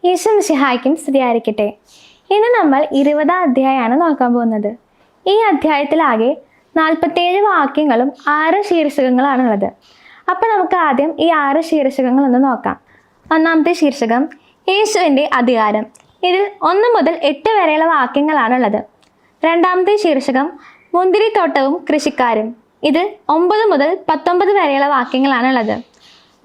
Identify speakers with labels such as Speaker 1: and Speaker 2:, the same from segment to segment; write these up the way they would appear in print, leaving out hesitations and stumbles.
Speaker 1: ഈശോ മിശിഹായ്ക്കും സ്തുതിയായിരിക്കട്ടെ. ഇന്ന് നമ്മൾ 20-ാം അധ്യായമാണ് നോക്കാൻ പോകുന്നത്. ഈ അധ്യായത്തിലാകെ 47 വാക്യങ്ങളും 6 ശീർഷകങ്ങളാണുള്ളത്. അപ്പം നമുക്ക് ആദ്യം ഈ 6 ശീർഷകങ്ങളൊന്ന് നോക്കാം. ഒന്നാമത്തെ ശീർഷകം യേശുവിൻ്റെ അധികാരം. ഇതിൽ 1 മുതൽ 8 വരെയുള്ള വാക്യങ്ങളാണുള്ളത്. രണ്ടാമത്തെ ശീർഷകം മുന്തിരിത്തോട്ടവും കൃഷിക്കാരും. ഇതിൽ 9 മുതൽ 19 വരെയുള്ള വാക്യങ്ങളാണുള്ളത്.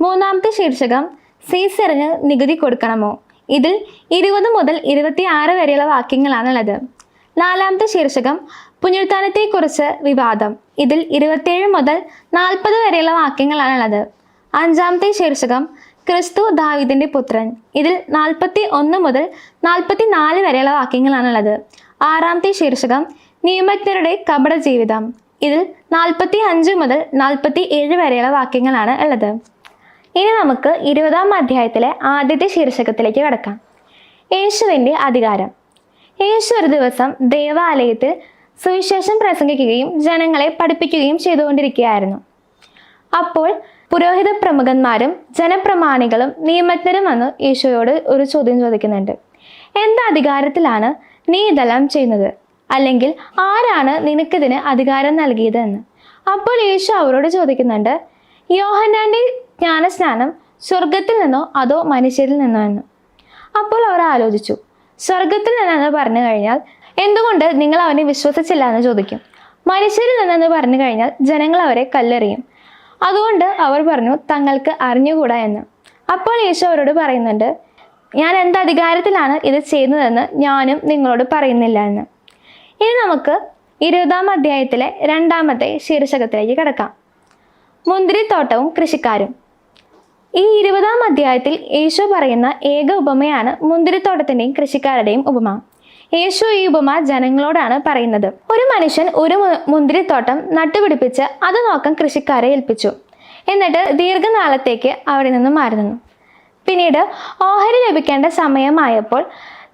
Speaker 1: മൂന്നാമത്തെ ശീർഷകം സീസറിന് നികുതി കൊടുക്കണമോ. ഇതിൽ 20 മുതൽ 26 വരെയുള്ള വാക്യങ്ങളാണുള്ളത്. നാലാമത്തെ ശീർഷകം പുനരുത്ഥാനത്തെക്കുറിച്ച് വിവാദം. ഇതിൽ 27 മുതൽ 40 വരെയുള്ള വാക്യങ്ങളാണുള്ളത്. അഞ്ചാമത്തെ ശീർഷകം ക്രിസ്തു ദാവീദിന്റെ പുത്രൻ. ഇതിൽ 41 മുതൽ 44 വരെയുള്ള വാക്യങ്ങളാണുള്ളത്. ആറാമത്തെ ശീർഷകം നിയമജ്ഞരുടെ കപട ജീവിതം. ഇതിൽ 45 മുതൽ 47 വരെയുള്ള വാക്യങ്ങളാണ് ഉള്ളത്. ഇനി നമുക്ക് 20-ാം അധ്യായത്തിലെ ആദ്യത്തെ ശീർഷകത്തിലേക്ക് കടക്കാം. യേശുവിൻ്റെ അധികാരം. യേശു ഒരു ദിവസം ദേവാലയത്തിൽ സുവിശേഷം പ്രസംഗിക്കുകയും ജനങ്ങളെ പഠിപ്പിക്കുകയും ചെയ്തുകൊണ്ടിരിക്കുകയായിരുന്നു. അപ്പോൾ പുരോഹിത പ്രമുഖന്മാരും ജനപ്രമാണികളും നിയമജ്ഞരും വന്ന് യേശുവോട് ഒരു ചോദ്യം ചോദിക്കുന്നുണ്ട്. എന്ത് അധികാരത്തിലാണ് നീ ഇതെല്ലാം ചെയ്യുന്നത്? അല്ലെങ്കിൽ ആരാണ് നിനക്കിതിന് അധികാരം നൽകിയത് എന്ന്. അപ്പോൾ യേശു അവരോട് ചോദിക്കുന്നുണ്ട്, യോഹന്നാന്റെ ജ്ഞാനസ്നാനം സ്വർഗത്തിൽ നിന്നോ അതോ മനുഷ്യരിൽ നിന്നോ എന്ന്. അപ്പോൾ അവർ ആലോചിച്ചു. സ്വർഗത്തിൽ നിന്നെന്ന് പറഞ്ഞു കഴിഞ്ഞാൽ എന്തുകൊണ്ട് നിങ്ങൾ അവനെ വിശ്വസിച്ചില്ല എന്ന് ചോദിക്കും. മനുഷ്യരിൽ നിന്നെന്ന് പറഞ്ഞു കഴിഞ്ഞാൽ ജനങ്ങൾ അവരെ കല്ലെറിയും. അതുകൊണ്ട് അവർ പറഞ്ഞു തങ്ങൾക്ക് അറിഞ്ഞുകൂടാ എന്ന്. അപ്പോൾ യേശു അവരോട് പറയുന്നുണ്ട്, ഞാൻ എന്ത് അധികാരത്തിലാണ് ഇത് ചെയ്യുന്നതെന്ന് ഞാനും നിങ്ങളോട് പറയുന്നില്ല എന്ന്. ഇനി നമുക്ക് 20-ാം അധ്യായത്തിലെ 2-ാമത്തെ ശീർഷകത്തിലേക്ക് കിടക്കാം. മുന്തിരിത്തോട്ടവും കൃഷിക്കാരും. ഈ 20-ാം അധ്യായത്തിൽ യേശു പറയുന്ന ഏക ഉപമയാണ് മുന്തിരിത്തോട്ടത്തിൻ്റെയും കൃഷിക്കാരുടെയും ഉപമ. യേശു ഈ ഉപമ ജനങ്ങളോടാണ് പറയുന്നത്. ഒരു മനുഷ്യൻ ഒരു മുന്തിരിത്തോട്ടം നട്ടുപിടിപ്പിച്ച് അത് നോക്കാൻ കൃഷിക്കാരെ ഏൽപ്പിച്ചു. എന്നിട്ട് ദീർഘനാളത്തേക്ക് അവിടെ നിന്ന് മാറി നിന്നു. പിന്നീട് ഓഹരി ലഭിക്കേണ്ട സമയമായപ്പോൾ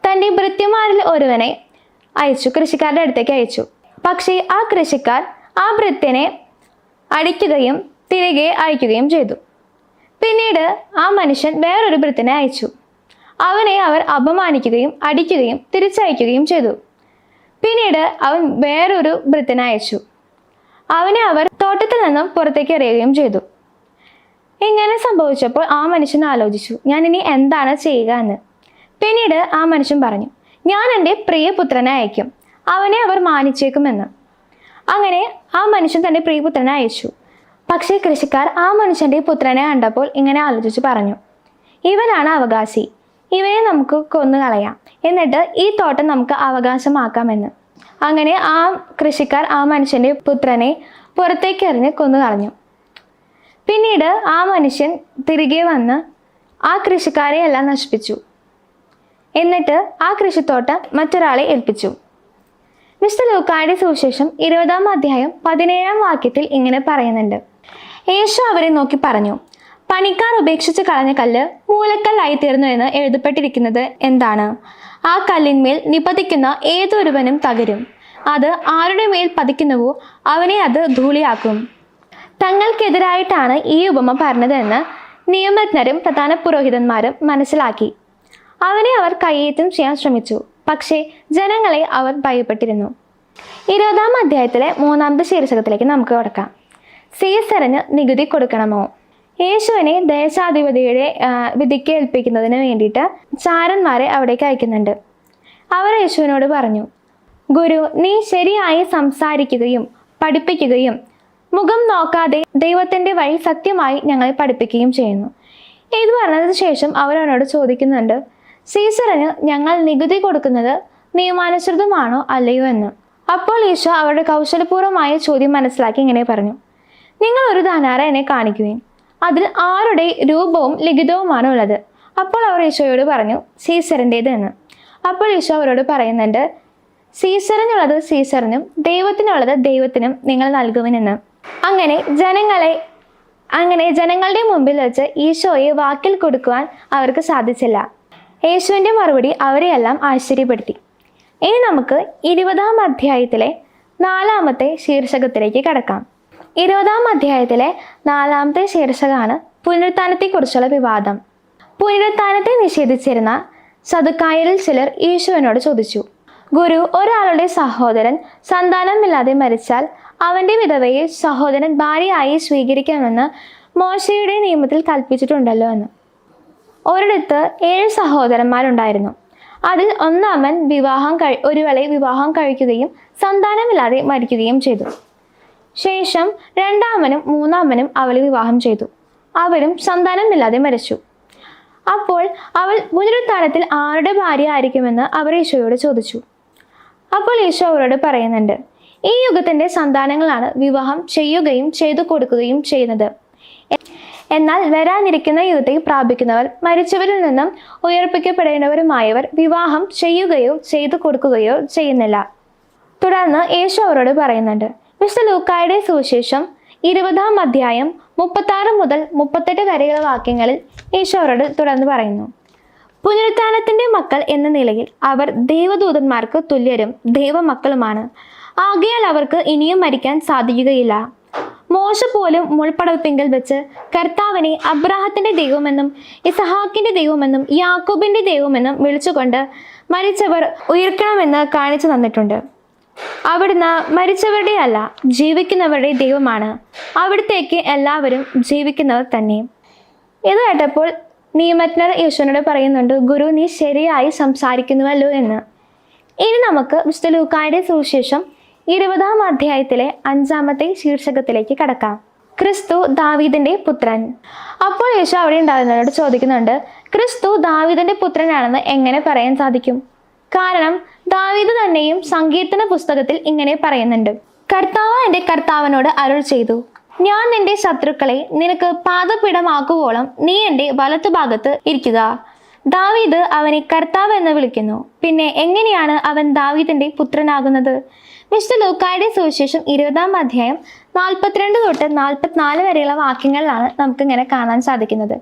Speaker 1: തൻ്റെ ഭൃത്യന്മാരിൽ ഒരുവനെ കൃഷിക്കാരുടെ അടുത്തേക്ക് അയച്ചു. പക്ഷേ ആ കൃഷിക്കാർ ആ ഭൃത്യനെ അടിക്കുകയും തിരികെ അയക്കുകയും ചെയ്തു. പിന്നീട് ആ മനുഷ്യൻ വേറൊരു ഭൃത്യനെ അയച്ചു. അവനെ അവർ അപമാനിക്കുകയും അടിക്കുകയും തിരിച്ചയക്കുകയും ചെയ്തു. പിന്നീട് അവൻ വേറൊരു ഭൃത്യനെ അയച്ചു. അവനെ അവർ തോട്ടത്തിൽ നിന്നും പുറത്തേക്ക് എറിയുകയും ചെയ്തു. ഇങ്ങനെ സംഭവിച്ചപ്പോൾ ആ മനുഷ്യൻ ആലോചിച്ചു, ഞാൻ ഇനി എന്താണ് ചെയ്യുക എന്ന്. പിന്നീട് ആ മനുഷ്യൻ പറഞ്ഞു, ഞാൻ എൻ്റെ പ്രിയപുത്രനെ അയക്കും, അവനെ അവർ മാനിച്ചേക്കുമെന്ന്. അങ്ങനെ ആ മനുഷ്യൻ തൻ്റെ പ്രിയപുത്രനെ അയച്ചു. പക്ഷേ കൃഷിക്കാർ ആ മനുഷ്യൻ്റെ പുത്രനെ കണ്ടപ്പോൾ ഇങ്ങനെ ആലോചിച്ച് പറഞ്ഞു, ഇവനാണ് അവകാശി, ഇവനെ നമുക്ക് കൊന്നുകളയാം, എന്നിട്ട് ഈ തോട്ടം നമുക്ക് അവകാശമാക്കാമെന്ന്. അങ്ങനെ ആ കൃഷിക്കാർ ആ മനുഷ്യൻ്റെ പുത്രനെ പുറത്തേക്ക് എറിഞ്ഞ് കൊന്നുകളഞ്ഞു. പിന്നീട് ആ മനുഷ്യൻ തിരികെ വന്ന് ആ കൃഷിക്കാരെ എല്ലാം നശിപ്പിച്ചു. എന്നിട്ട് ആ കൃഷിത്തോട്ടം മറ്റൊരാളെ ഏൽപ്പിച്ചു. വിശുദ്ധ ലൂക്കായുടെ സുവിശേഷം 20-ാം അധ്യായം 17-ാം വാക്യത്തിൽ ഇങ്ങനെ പറയുന്നുണ്ട്, യേശു അവരെ നോക്കി പറഞ്ഞു, പണിക്കാർ ഉപേക്ഷിച്ച് കളഞ്ഞ കല്ല് മൂലക്കല്ലായി തീർന്നു എന്ന് എഴുതപ്പെട്ടിരിക്കുന്നത് എന്താണ്? ആ കല്ലിന്മേൽ നിപതിക്കുന്ന ഏതൊരുവനും തകരും. അത് ആരുടെ മേൽ പതിക്കുന്നുവോ അവനെ അത് ധൂളിയാക്കും. തങ്ങൾക്കെതിരായിട്ടാണ് ഈ ഉപമ പറഞ്ഞതെന്ന് നിയമജ്ഞരും പ്രധാന പുരോഹിതന്മാരും മനസ്സിലാക്കി. അവനെ അവർ കയ്യേറ്റം ചെയ്യാൻ ശ്രമിച്ചു. പക്ഷേ ജനങ്ങളെ അവർ ഭയപ്പെട്ടിരുന്നു. 20-ാം അധ്യായത്തിലെ 3-ാമത്തെ ശീർഷകത്തിലേക്ക് നമുക്ക് കടക്കാം. സീസറിന് നികുതി കൊടുക്കണമോ. യേശുവിനെ ദേശാധിപതിയുടെ വിധിക്ക് ഏൽപ്പിക്കുന്നതിന് വേണ്ടിയിട്ട് ചാരന്മാരെ അവിടേക്ക് അയക്കുന്നുണ്ട്. അവർ യേശുവിനോട് പറഞ്ഞു, ഗുരു, നീ ശരിയായി സംസാരിക്കുകയും പഠിപ്പിക്കുകയും മുഖം നോക്കാതെ ദൈവത്തിൻ്റെ വഴി സത്യമായി ഞങ്ങളെ പഠിപ്പിക്കുകയും ചെയ്യുന്നു. ഇത് പറഞ്ഞതിന് ശേഷം അവരോട് ചോദിക്കുന്നുണ്ട്, സീസറിന് ഞങ്ങൾ നികുതി കൊടുക്കുന്നത് നിയമാനുസൃതമാണോ അല്ലയോ എന്ന്. അപ്പോൾ ഈശോ അവരുടെ കൗശലപൂർവമായ ചോദ്യം മനസ്സിലാക്കി ഇങ്ങനെ പറഞ്ഞു, നിങ്ങൾ ഒരു ധനാര എന്നെ കാണിക്കുകയും അതിൽ ആരുടെ രൂപവും ലിഖിതവുമാണ് ഉള്ളത്. അപ്പോൾ അവർ ഈശോയോട് പറഞ്ഞു, സീസറിൻ്റേത് എന്ന്. അപ്പോൾ ഈശോ അവരോട് പറയുന്നുണ്ട്, സീസറിനുള്ളത് സീസറിനും ദൈവത്തിനുള്ളത് ദൈവത്തിനും നിങ്ങൾ നൽകുവിനെന്ന്. അങ്ങനെ ജനങ്ങളുടെ മുമ്പിൽ വെച്ച് ഈശോയെ വാക്കിൽ കൊടുക്കുവാൻ അവർക്ക് സാധിച്ചില്ല. യേശുവിൻ്റെ മറുപടി അവരെയെല്ലാം ആശ്ചര്യപ്പെടുത്തി. ഇനി നമുക്ക് 20-ാം അധ്യായത്തിലെ 4-ാമത്തെ ശീർഷകത്തിലേക്ക് കടക്കാം. 20-ാം അധ്യായത്തിലെ 4-ാമത്തെ ശീർഷകമാണ് പുനരുത്ഥാനത്തെക്കുറിച്ചുള്ള വിവാദം. പുനരുത്ഥാനത്തെ നിഷേധിച്ചിരുന്ന സദുക്കായരിൽ ചിലർ യേശുവിനോട് ചോദിച്ചു, ഗുരു, ഒരാളുടെ സഹോദരൻ സന്താനമില്ലാതെ മരിച്ചാൽ അവന്റെ വിധവയെ സഹോദരൻ ഭാര്യയായി സ്വീകരിക്കണമെന്ന് മോശയുടെ നിയമത്തിൽ കൽപ്പിച്ചിട്ടുണ്ടല്ലോ എന്ന്. ഒരിടത്ത് 7 സഹോദരന്മാരുണ്ടായിരുന്നു. അതിൽ ഒന്നാമൻ ഒരുവളെ വിവാഹം കഴിക്കുകയും സന്താനമില്ലാതെ മരിക്കുകയും ചെയ്തു. ശേഷം രണ്ടാമനും മൂന്നാമനും അവളെ വിവാഹം ചെയ്തു. അവരും സന്താനമില്ലാതെ മരിച്ചു. അപ്പോൾ അവൾ പുനരുത്ഥാനത്തിൽ ആരുടെ ഭാര്യ ആയിരിക്കുമെന്ന് അവർ ഈശോയോട് ചോദിച്ചു. അപ്പോൾ ഈശോ അവരോട് പറയുന്നുണ്ട്, ഈ യുഗത്തിന്റെ സന്താനങ്ങളാണ് വിവാഹം ചെയ്യുകയും ചെയ്തു കൊടുക്കുകയും ചെയ്യുന്നത്. എന്നാൽ വരാനിരിക്കുന്ന യുഗത്തെ പ്രാപിക്കുന്നവർ, മരിച്ചവരിൽ നിന്നും ഉയർപ്പിക്കപ്പെടേണ്ടവരുമായവർ വിവാഹം ചെയ്യുകയോ ചെയ്തു കൊടുക്കുകയോ ചെയ്യുന്നില്ല. തുടർന്ന് യേശു അവരോട് പറയുന്നുണ്ട്. വിശുദ്ധ ലൂക്കായുടെ സുവിശേഷം 20-ാം അധ്യായം 36 മുതൽ 38 വരെയുള്ള വാക്യങ്ങളിൽ യേശു അവരോട് തുടർന്ന് പറയുന്നു, പുനരുത്ഥാനത്തിന്റെ മക്കൾ എന്ന നിലയിൽ അവർ ദൈവദൂതന്മാർക്ക് തുല്യരും ദൈവമക്കളുമാണ്. ആകയാൽ അവർക്ക് ഇനിയും മരിക്കാൻ സാധിക്കുകയില്ല. മോശ പോലും മുൾപ്പടർപ്പിങ്കൽ വെച്ച് കർത്താവിനെ അബ്രാഹത്തിന്റെ ദൈവമെന്നും ഇസഹാക്കിന്റെ ദൈവമെന്നും യാക്കോബിന്റെ ദൈവമെന്നും വിളിച്ചുകൊണ്ട് മരിച്ചവർ ഉയർക്കണമെന്ന് കാണിച്ചു തന്നിട്ടുണ്ട്. അവിടുന്ന് മരിച്ചവരുടെ അല്ല, ജീവിക്കുന്നവരുടെ ദൈവമാണ്. അവിടത്തേക്ക് എല്ലാവരും ജീവിക്കുന്നവർ തന്നെ. ഇത് കേട്ടപ്പോൾ നിയമജ്ഞർ യേശുവിനോട് പറയുന്നുണ്ട്, ഗുരു, നീ ശരിയായി സംസാരിക്കുന്നുവല്ലോ എന്ന്. ഇനി നമുക്ക് വിശുദ്ധ ലൂക്കായുടെ സുവിശേഷം 20-ാം അധ്യായത്തിലെ 5-ാമത്തെ ശീർഷകത്തിലേക്ക് കടക്കാം. ക്രിസ്തു ദാവീദിന്റെ പുത്രൻ. അപ്പോൾ യേശു അവിടെ ഉണ്ടാകുന്നവരോട് ചോദിക്കുന്നുണ്ട്, ക്രിസ്തു ദാവീദിന്റെ പുത്രനാണെന്ന് എങ്ങനെ പറയാൻ സാധിക്കും? കാരണം ദാവീദ് തന്നെയും സങ്കീർത്തന പുസ്തകത്തിൽ ഇങ്ങനെ പറയുന്നുണ്ട്, കർത്താവ് എൻ്റെ കർത്താവിനോട് അരുൾ ചെയ്തു, ഞാൻ നിന്റെ ശത്രുക്കളെ നിനക്ക് പാദപീഠമാക്കുവോളം നീ എൻ്റെ വലത്തുഭാഗത്ത് ഇരിക്കുക. ദാവീദ് അവനെ കർത്താവ് എന്ന് വിളിക്കുന്നു. പിന്നെ എങ്ങനെയാണ് അവൻ ദാവീദിന്റെ പുത്രനാകുന്നത്? വിശുദ്ധ ലൂക്കായുടെ സുവിശേഷം 20-ാം അധ്യായം 42 തൊട്ട് 44 വരെയുള്ള വാക്യങ്ങളിലാണ് നമുക്കിങ്ങനെ കാണാൻ സാധിക്കുന്നത്.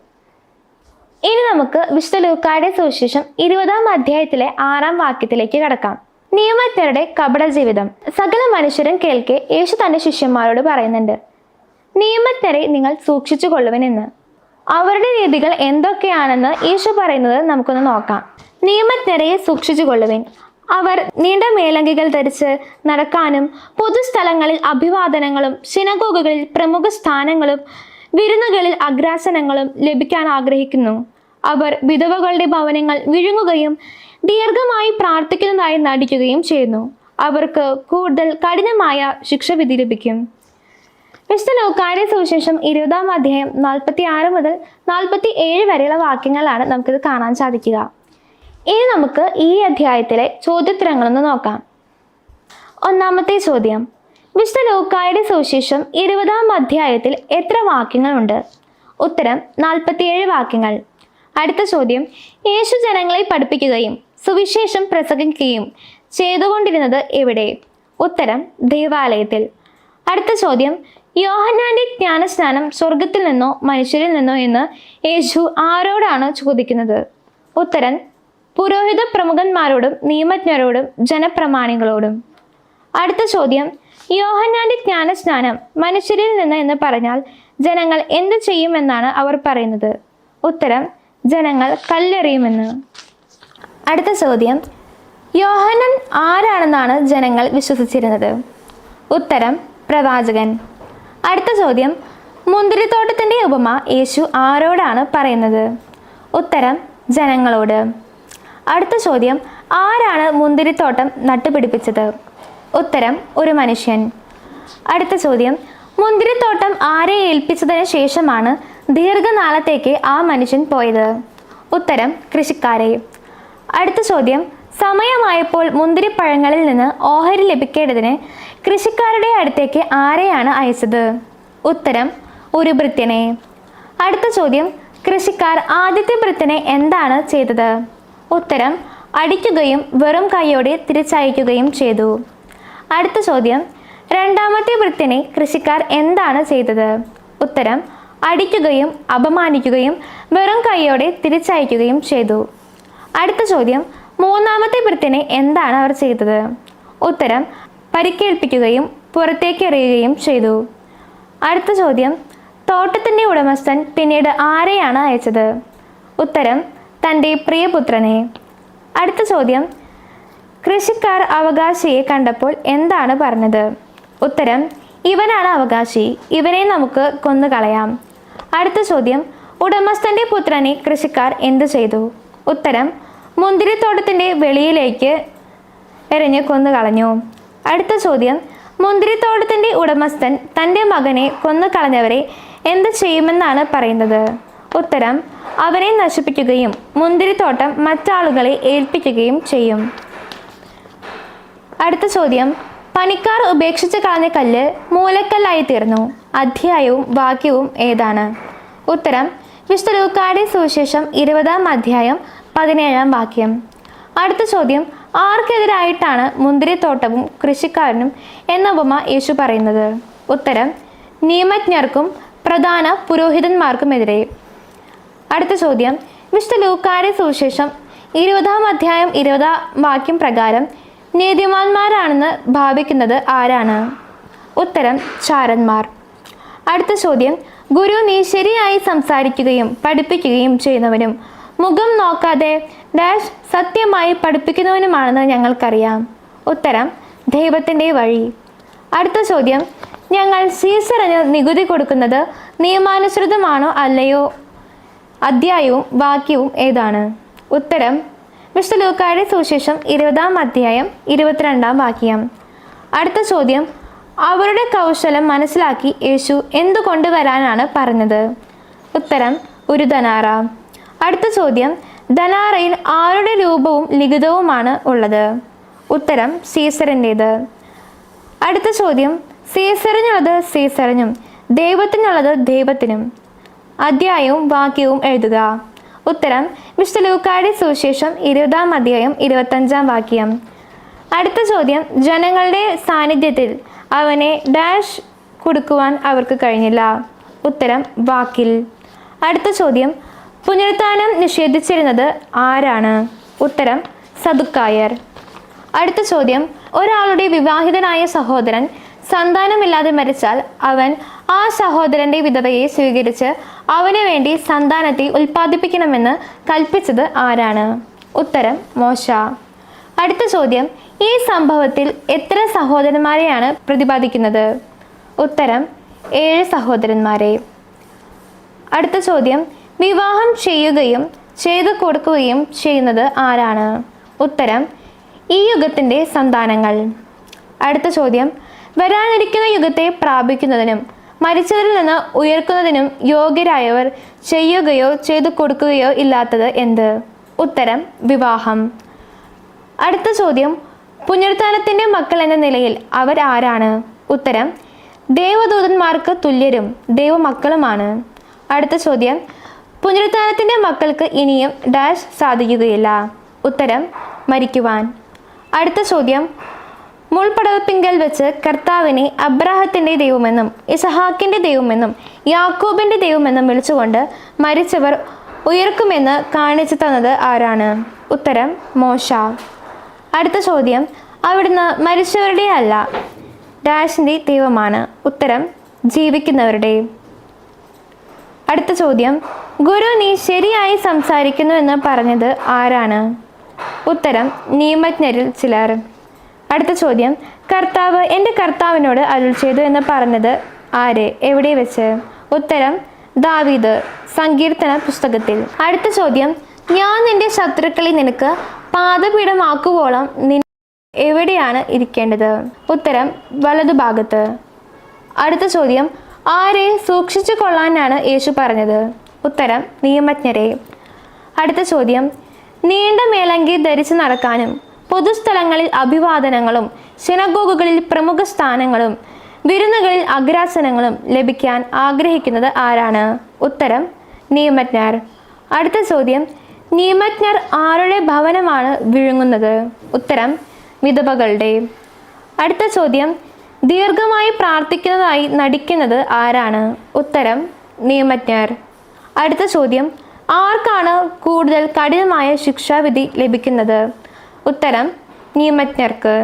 Speaker 1: ഇനി നമുക്ക് വിശുദ്ധ ലൂക്കായുടെ സുവിശേഷം 20-ാം അധ്യായത്തിലെ 6-ാം വാക്യത്തിലേക്ക് കടക്കാം. നിയമജ്ഞരുടെ കപട ജീവിതം. സകല മനുഷ്യരും കേൾക്കെ യേശു തന്റെ ശിഷ്യന്മാരോട് പറയുന്നുണ്ട്, നിയമജ്ഞരെ നിങ്ങൾ സൂക്ഷിച്ചു കൊള്ളുവനെന്ന്. അവരുടെ രീതികൾ എന്തൊക്കെയാണെന്ന് യേശു പറയുന്നത് നമുക്കൊന്ന് നോക്കാം. നിയമജ്ഞരെ സൂക്ഷിച്ചു കൊള്ളുവിൻ. അവർ നീണ്ട മേലങ്കികൾ ധരിച്ച് നടക്കാനും പൊതുസ്ഥലങ്ങളിൽ അഭിവാദനങ്ങളും സിനഗോഗുകളിൽ പ്രമുഖ സ്ഥാനങ്ങളും വിരുന്നുകളിൽ അഗ്രാസനങ്ങളും ലഭിക്കാൻ ആഗ്രഹിക്കുന്നു. അവർ വിധവകളുടെ ഭവനങ്ങൾ വിഴുങ്ങുകയും ദീർഘമായി പ്രാർത്ഥിക്കുന്നതായി നടിക്കുകയും ചെയ്യുന്നു. അവർക്ക് കൂടുതൽ കഠിനമായ ശിക്ഷാവിധി ലഭിക്കും. വിശുദ്ധ ലൂക്കായുടെ സുവിശേഷം 20-ാം അധ്യായം 46 മുതൽ 47 വരെയുള്ള വാക്യങ്ങളാണ് നമുക്കിത് കാണാൻ സാധിക്കുക. ഇനി നമുക്ക് ഈ അധ്യായത്തിലെ ചോദ്യോത്തരങ്ങളൊന്ന് നോക്കാം. ഒന്നാമത്തെ ചോദ്യം, വിശുദ്ധ ലൂക്കായുടെ സുവിശേഷം 20-ാം അധ്യായത്തിൽ എത്ര വാക്യങ്ങളുണ്ട്? ഉത്തരം 47 വാക്യങ്ങൾ. അടുത്ത ചോദ്യം, യേശു ജനങ്ങളെ പഠിപ്പിക്കുകയും സുവിശേഷം പ്രസംഗിക്കുകയും ചെയ്തുകൊണ്ടിരുന്നത് എവിടെ? ഉത്തരം ദേവാലയത്തിൽ. അടുത്ത ചോദ്യം, യോഹന്നാന്റെ ജ്ഞാനസ്നാനം സ്വർഗത്തിൽ നിന്നോ മനുഷ്യരിൽ നിന്നോ എന്ന് യേശു ആരോടാണ് ചോദിക്കുന്നത്? ഉത്തരം പുരോഹിത പ്രമുഖന്മാരോടും നിയമജ്ഞരോടും ജനപ്രമാണികളോടും. അടുത്ത ചോദ്യം, യോഹന്നാന്റെ ജ്ഞാനസ്നാനം മനുഷ്യരിൽ നിന്ന് എന്ന് പറഞ്ഞാൽ ജനങ്ങൾ എന്ത് ചെയ്യുമെന്നാണ് അവർ പറയുന്നത്? ഉത്തരം ജനങ്ങൾ കല്ലെറിയുമെന്ന്. അടുത്ത ചോദ്യം, യോഹന്നാൻ ആരാണെന്നാണ് ജനങ്ങൾ വിശ്വസിച്ചിരുന്നത്? ഉത്തരം പ്രവാചകൻ. അടുത്ത ചോദ്യം, മുന്തിരിത്തോട്ടത്തിന്റെ ഉപമ യേശു ആരോടാണ് പറയുന്നത്? ഉത്തരം ജനങ്ങളോട്. അടുത്ത ചോദ്യം, ആരാണ് മുന്തിരിത്തോട്ടം നട്ടുപിടിപ്പിച്ചത്? ഉത്തരം ഒരു മനുഷ്യൻ. അടുത്ത ചോദ്യം, മുന്തിരിത്തോട്ടം ആരെ ഏൽപ്പിച്ചതിന് ശേഷമാണ് ദീർഘനാളത്തേക്ക് ആ മനുഷ്യൻ പോയത്? ഉത്തരം കൃഷിക്കാരെ. അടുത്ത ചോദ്യം, സമയമായപ്പോൾ മുന്തിരിപ്പഴങ്ങളിൽ നിന്ന് ഓഹരി ലഭിക്കേണ്ടതിന് കൃഷിക്കാരുടെ അടുത്തേക്ക് ആരെയാണ് അയച്ചത്? ഉത്തരം ഒരു ഭൃത്യനെ. അടുത്ത ചോദ്യം, കൃഷിക്കാർ ആദ്യത്തെ ഭൃത്യനെ എന്താണ് ചെയ്തത്? ഉത്തരം അടിക്കുകയും വെറും കൈയോടെ തിരിച്ചയക്കുകയും ചെയ്തു. അടുത്ത ചോദ്യം, രണ്ടാമത്തെ ഭൃത്യനെ കൃഷിക്കാർ എന്താണ് ചെയ്തത്? ഉത്തരം അടിക്കുകയും അപമാനിക്കുകയും വെറും കൈയോടെ തിരിച്ചയക്കുകയും ചെയ്തു. അടുത്ത ചോദ്യം, മൂന്നാമത്തെ ഭൃത്യനെ എന്താണ് അവർ ചെയ്തത്? ഉത്തരം പരിക്കേൽപ്പിക്കുകയും പുറത്തേക്ക് എറിയുകയും ചെയ്തു. അടുത്ത ചോദ്യം, തോട്ടത്തിൻ്റെ ഉടമസ്ഥൻ പിന്നീട് ആരെയാണ് അയച്ചത്? ഉത്തരം തൻ്റെ പ്രിയപുത്രനെ. അടുത്ത ചോദ്യം, കൃഷിക്കാർ അവകാശിയെ കണ്ടപ്പോൾ എന്താണ് പറഞ്ഞത്? ഉത്തരം, ഇവനാണ് അവകാശി, ഇവനെ നമുക്ക് കൊന്നുകളയാം. അടുത്ത ചോദ്യം, ഉടമസ്ഥന്റെ പുത്രനെ കൃഷിക്കാർ എന്തു ചെയ്തു? ഉത്തരം, മുന്തിരിത്തോട്ടത്തിന്റെ വെളിയിലേക്ക് എറിഞ്ഞ് കൊന്നുകളഞ്ഞു. അടുത്ത ചോദ്യം, മുന്തിരിത്തോട്ടത്തിന്റെ ഉടമസ്ഥൻ തൻ്റെ മകനെ കൊന്നുകളഞ്ഞവരെ എന്ത് ചെയ്യുമെന്നാണ് പറയുന്നത്? ഉത്തരം, അവനെ നശിപ്പിക്കുകയും മുന്തിരിത്തോട്ടം മറ്റാളുകളെ ഏൽപ്പിക്കുകയും ചെയ്യും. അടുത്ത ചോദ്യം, പണിക്കാർ ഉപേക്ഷിച്ച് കളഞ്ഞ കല്ല് മൂലക്കല്ലായി തീർന്നു. അധ്യായവും വാക്യവും ഏതാണ്? ഉത്തരം, വിശുദ്ധ ലൂക്കായുടെ സുവിശേഷം 20-ാം അധ്യായം 17-ാം വാക്യം. അടുത്ത ചോദ്യം, ആർക്കെതിരായിട്ടാണ് മുന്തിരിത്തോട്ടവും കൃഷിക്കാരനും എന്ന ഉപമ യേശു പറയുന്നത്? ഉത്തരം, നിയമജ്ഞർക്കും പ്രധാന പുരോഹിതന്മാർക്കുമെതിരെ. അടുത്ത ചോദ്യം, വിശുദ്ധ ലൂക്കായുടെ സുവിശേഷം 20-ാം അധ്യായം 20-ാം വാക്യം പ്രകാരം നീതിമാന്മാരാണെന്ന് ഭാവിക്കുന്നത് ആരാണ്? ഉത്തരം, ചാരന്മാർ. അടുത്ത ചോദ്യം, ഗുരു നീ ശരിയായി സംസാരിക്കുകയും പഠിപ്പിക്കുകയും ചെയ്യുന്നവനും മുഖം നോക്കാതെ ഡാഷ് സത്യമായി പഠിപ്പിക്കുന്നവനുമാണെന്ന് ഞങ്ങൾക്കറിയാം. ഉത്തരം, ദൈവത്തിൻ്റെ വഴി. അടുത്ത ചോദ്യം, ഞങ്ങൾ സീസറിന് നികുതി കൊടുക്കുന്നത് നിയമാനുസൃതമാണോ അല്ലയോ? അധ്യായവും വാക്യവും ഏതാണ്? ഉത്തരം, വിശുദ്ധ ലൂക്കായുടെ സുവിശേഷം 20-ാം അധ്യായം 22-ാം വാക്യം. അടുത്ത ചോദ്യം, അവരുടെ കൗശലം മനസ്സിലാക്കി യേശു എന്തു കൊണ്ടുവരാനാണ് പറഞ്ഞത്? ഉത്തരം, ഒരു ധനാറ. അടുത്ത ചോദ്യം, ധനാറയിൽ ആരുടെ രൂപവും ലിഖിതവുമാണ് ഉള്ളത്? ഉത്തരം, സീസറിൻ്റേത്. അടുത്ത ചോദ്യം, സീസറിനുള്ളത് സീസറിനും ദൈവത്തിനുള്ളത് ദൈവത്തിനും. അധ്യായവും വാക്യവും എഴുതുക. ഉത്തരം, വിശുദ്ധ ലൂക്കായുടെ സുവിശേഷം 20-ാം അധ്യായം 25-ാം വാക്യം. അടുത്ത ചോദ്യം, ജനങ്ങളുടെ സാന്നിധ്യത്തിൽ അവനെ ഡാഷ് കൊടുക്കുവാൻ അവർക്ക് കഴിഞ്ഞില്ല. ഉത്തരം, വാക്കിൽ. അടുത്ത ചോദ്യം, പുനരുത്ഥാനം നിഷേധിച്ചിരുന്നത് ആരാണ്? ഉത്തരം, സദുക്കായർ. അടുത്ത ചോദ്യം, ഒരാളുടെ വിവാഹിതനായ സഹോദരൻ സന്താനമില്ലാതെ മരിച്ചാൽ അവൻ ആ സഹോദരന്റെ വിധവയെ സ്വീകരിച്ച് അവന് വേണ്ടി സന്താനത്തെ ഉൽപ്പാദിപ്പിക്കണമെന്ന് കൽപ്പിച്ചത് ആരാണ്? ഉത്തരം, മോശ. അടുത്ത ചോദ്യം, ഈ സംഭവത്തിൽ എത്ര സഹോദരന്മാരെയാണ് പ്രതിപാദിക്കുന്നത്? ഉത്തരം, 7 സഹോദരന്മാരെ. അടുത്ത ചോദ്യം, വിവാഹം ചെയ്യുകയും ചെയ്തു കൊടുക്കുകയും ചെയ്യുന്നത് ആരാണ്? ഉത്തരം, ഈ യുഗത്തിൻ്റെ സന്താനങ്ങൾ. അടുത്ത ചോദ്യം, വരാനിരിക്കുന്ന യുഗത്തെ പ്രാപിക്കുന്നതിനും മരിച്ചവരിൽ നിന്ന് ഉയർക്കുന്നതിനും യോഗ്യരായവർ ചെയ്യുകയോ ചെയ്തു കൊടുക്കുകയോ ഇല്ലാത്തത് എന്ത്? ഉത്തരം, വിവാഹം. അടുത്ത ചോദ്യം, പുനരുത്ഥാനത്തിൻ്റെ മക്കൾ എന്ന നിലയിൽ അവർ ആരാണ്? ഉത്തരം, ദേവദൂതന്മാർക്ക് തുല്യരും ദൈവമക്കളുമാണ്. അടുത്ത ചോദ്യം, പുനരുത്ഥാനത്തിൻ്റെ മക്കൾക്ക് ഇനിയും ഡാഷ് സാധിക്കുകയില്ല. ഉത്തരം, മരിക്കുവാൻ. അടുത്ത ചോദ്യം, മുൾപടവപ്പിങ്കൽ വെച്ച് കർത്താവിനെ അബ്രാഹത്തിൻ്റെ ദൈവമെന്നും ഇസഹാക്കിൻ്റെ ദൈവമെന്നും യാക്കോബിൻ്റെ ദൈവമെന്നും വിളിച്ചുകൊണ്ട് മരിച്ചവർ ഉയർക്കുമെന്ന് കാണിച്ചു തന്നത് ആരാണ്? ഉത്തരം, മോശ. അടുത്ത ചോദ്യം, അവിടുന്ന് മരിച്ചവരുടെ അല്ല ഡാഷിൻ്റെ ദൈവമാണ്. ഉത്തരം, ജീവിക്കുന്നവരുടെ. അടുത്ത ചോദ്യം, ഗുരു നീ ശരിയായി സംസാരിക്കുന്നു എന്ന് പറഞ്ഞത് ആരാണ്? ഉത്തരം, നിയമജ്ഞരിൽ ചിലർ. അടുത്ത ചോദ്യം, കർത്താവ് എൻ്റെ കർത്താവിനോട് അരുൾ ചെയ്തു എന്ന് പറഞ്ഞത് ആര്? എവിടെ വെച്ച്? ഉത്തരം, ദാവീദ് സങ്കീർത്തന പുസ്തകത്തിൽ. അടുത്ത ചോദ്യം, ഞാൻ നിന്റെ ശത്രുക്കളെ നിനക്ക് പാദപീഠമാക്കുവോളം എവിടെയാണ് ഇരിക്കേണ്ടത്? ഉത്തരം, വലതുഭാഗത്ത്. അടുത്ത ചോദ്യം, ആരെ സൂക്ഷിച്ചു കൊള്ളാനാണ് യേശു പറഞ്ഞത്? ഉത്തരം, നിയമജ്ഞരെ. അടുത്ത ചോദ്യം, നീണ്ട മേലങ്കി ധരിച്ചു നടക്കാനും പൊതുസ്ഥലങ്ങളിൽ അഭിവാദനങ്ങളും സിനഗോഗുകളിൽ പ്രമുഖ സ്ഥാനങ്ങളും വിരുന്നുകളിൽ അഗ്രാസനങ്ങളും ലഭിക്കാൻ ആഗ്രഹിക്കുന്നത് ആരാണ്? ഉത്തരം, നിയമജ്ഞർ. അടുത്ത ചോദ്യം, നിയമജ്ഞർ ആരുടെ ഭവനമാണ് വിഴുങ്ങുന്നത്? ഉത്തരം, വിധവകളുടെ. അടുത്ത ചോദ്യം, ദീർഘമായി പ്രാർത്ഥിക്കുന്നതായി നടിക്കുന്നത് ആരാണ്? ഉത്തരം, നിയമജ്ഞർ. അടുത്ത ചോദ്യം, ആർക്കാണ് കൂടുതൽ കഠിനമായ ശിക്ഷാവിധി ലഭിക്കുന്നത്? ഉത്തരം, നിയമജ്ഞർക്ക്.